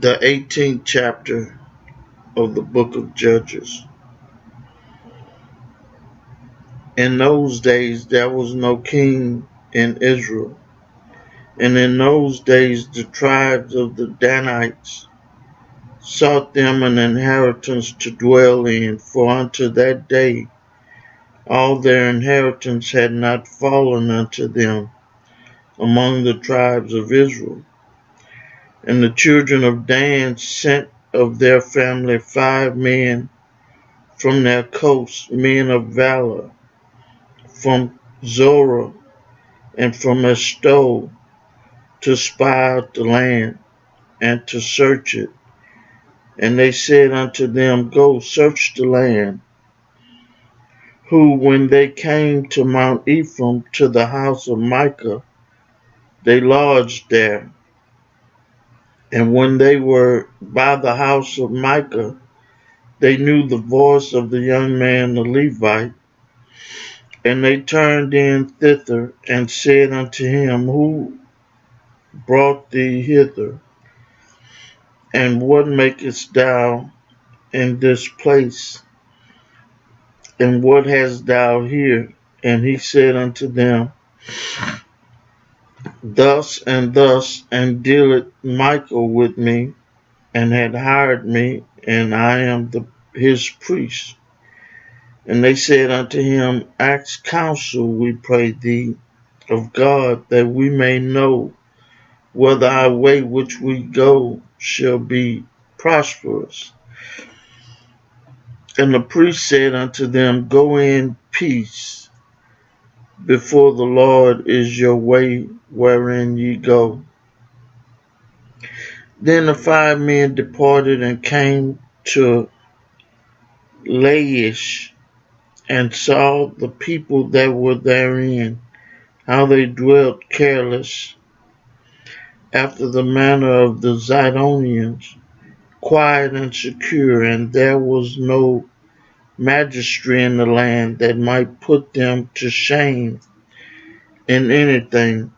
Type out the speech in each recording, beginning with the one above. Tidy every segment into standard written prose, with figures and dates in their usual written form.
The 18th chapter of the book of Judges. In those days there was no king in Israel, and in those days the tribes of the Danites sought them an inheritance to dwell in, for unto that day all their inheritance had not fallen unto them among the tribes of Israel. And the children of Dan sent of their family 5 men from their coasts, men of valor, from Zorah and from Eshtaol, to spy out the land and to search it. And they said unto them, Go search the land. Who, when they came to Mount Ephraim, to the house of Micah, they lodged there. And when they were by the house of Micah, they knew the voice of the young man the Levite. And they turned in thither, and said unto him, Who brought thee hither? And what makest thou in this place? And what hast thou here? And he said unto them, Thus and thus, and dealeth Michael with me, and had hired me, and I am his priest. And they said unto him, Ask counsel, we pray thee, of God, that we may know whether our way which we go shall be prosperous. And the priest said unto them, Go in peace. Before the Lord is your way wherein ye go. Then the 5 men departed and came to Laish, and saw the people that were therein, how they dwelt careless, after the manner of the Zidonians, quiet and secure, and there was no magistrate in the land that might put them to shame in anything.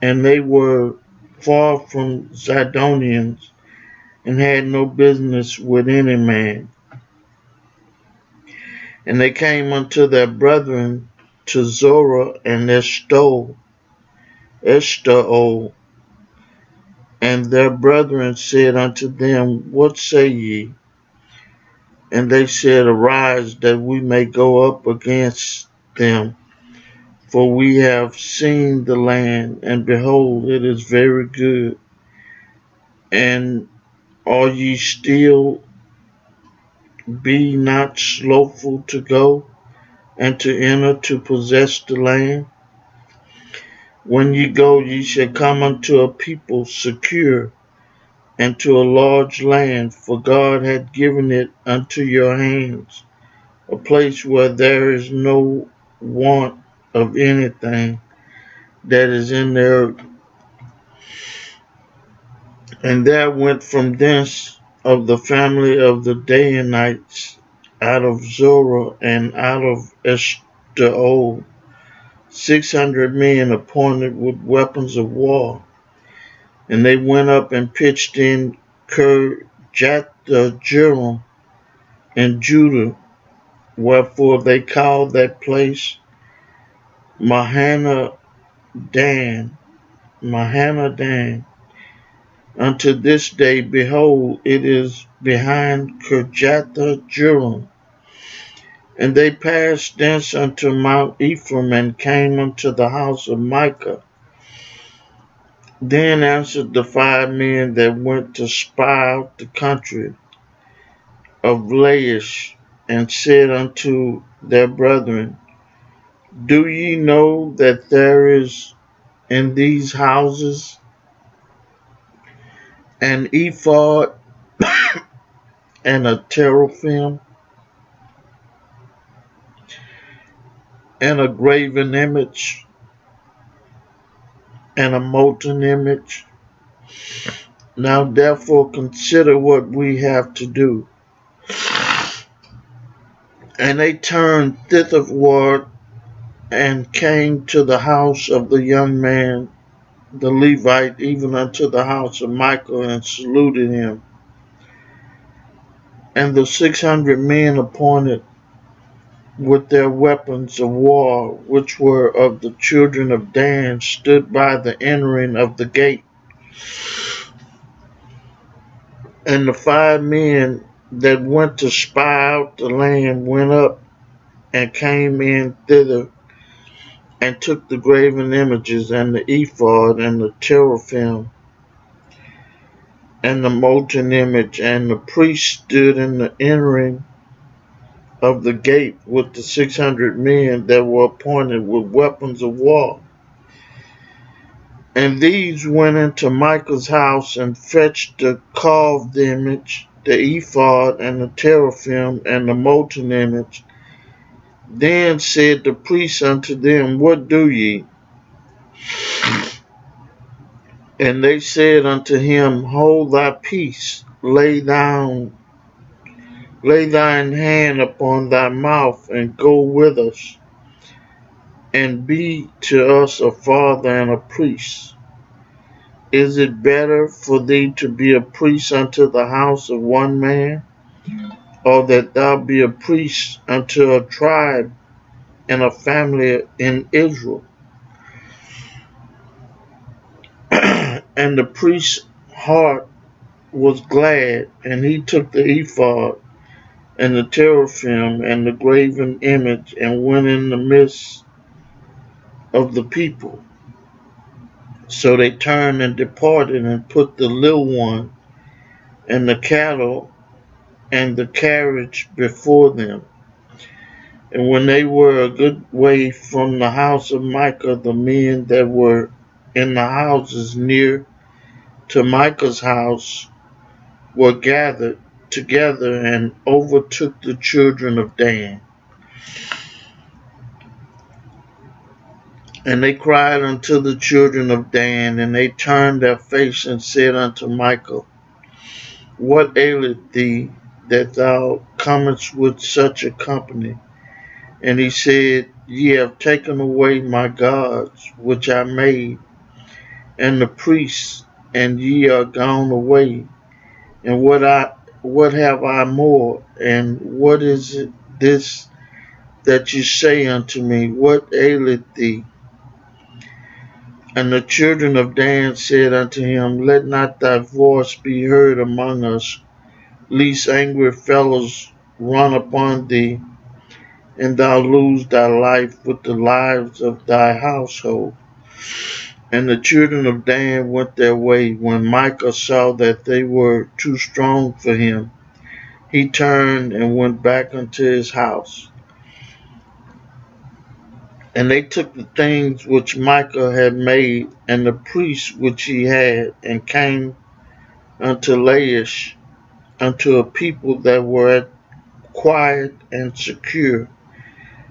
And they were far from Zidonians, and had no business with any man. And they came unto their brethren to Zorah and Eshtaol, and their brethren said unto them, What say ye? And they said, Arise, that we may go up against them, for we have seen the land, and behold, it is very good. And are ye still? Be not slothful to go, and to enter to possess the land. When ye go, ye shall come unto a people secure, and to a large land, for God hath given it unto your hands, a place where there is no want of anything that is in the earth. And there went from thence of the family of the Danites, out of Zorah and out of Eshtaol, 600 men appointed with weapons of war. And they went up and pitched in Kirjathjearim in Judah, wherefore they called that place Mahanadan. Unto this day, behold, it is behind Kirjathjearim. And they passed thence unto Mount Ephraim, and came unto the house of Micah. Then answered the 5 men that went to spy out the country of Laish, and said unto their brethren, Do ye know that there is in these houses an ephod and a teraphim and a graven image and a molten image? Now therefore consider what we have to do. And they turned thitherward, and came to the house of the young man the Levite, even unto the house of Michael, and saluted him. And the 600 men appointed with their weapons of war, which were of the children of Dan, stood by the entering of the gate. And the 5 men that went to spy out the land went up and came in thither, and took the graven images, and the ephod, and the teraphim, and the molten image. And the priest stood in the entering of the gate with the 600 men that were appointed with weapons of war. And these went into Michael's house, and fetched the carved image, the ephod, and the teraphim, and the molten image. Then said the priest unto them, What do ye? And they said unto him, Hold thy peace, lay thine hand upon thy mouth, and go with us, and be to us a father and a priest. Is it better for thee to be a priest unto the house of one man, or that thou be a priest unto a tribe and a family in Israel? And the priest's heart was glad, and he took the ephod and the teraphim and the graven image, and went in the midst of the people. So they turned and departed, and put the little one and the cattle and the carriage before them. And when they were a good way from the house of Micah, the men that were in the houses near to Micah's house were gathered together, and overtook the children of Dan. And they cried unto the children of Dan, and they turned their face and said unto Michael, What aileth thee, that thou comest with such a company? And he said, Ye have taken away my gods, which I made, and the priests, and ye are gone away. And what have I more? And what is it this that you say unto me, What aileth thee? And the children of Dan said unto him, Let not thy voice be heard among us, lest angry fellows run upon thee, and thou lose thy life with the lives of thy household. And the children of Dan went their way. When Micah saw that they were too strong for him, he turned and went back unto his house. And they took the things which Micah had made, and the priests which he had, and came unto Laish, unto a people that were quiet and secure.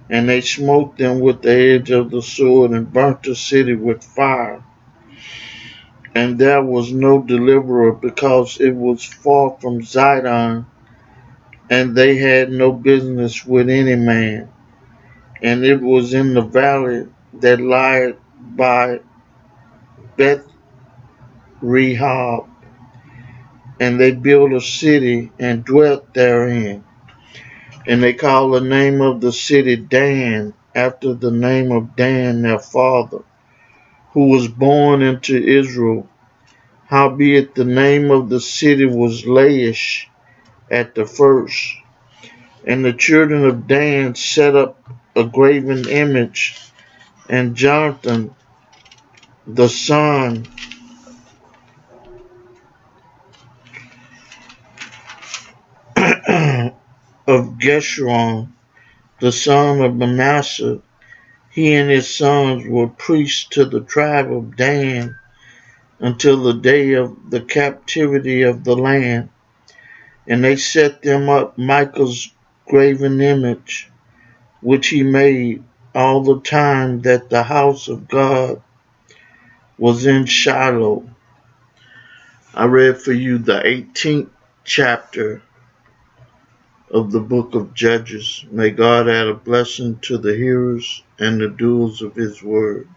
And they smote them with the edge of the sword, and burnt the city with fire. And there was no deliverer, because it was far from Zidon, and they had no business with any man. And it was in the valley that lieth by Beth Rehob, and they built a city and dwelt therein. And they called the name of the city Dan, after the name of Dan their father, who was born into Israel. Howbeit the name of the city was Laish at the first. And the children of Dan set up a graven image, and Jonathan, the son of Geshurun, the son of Manasseh, he and his sons were priests to the tribe of Dan until the day of the captivity of the land. And they set them up Michael's graven image, which he made all the time that the house of God was in Shiloh. I read for you the 18th chapter of the book of Judges. May God add a blessing to the hearers and the doers of his word.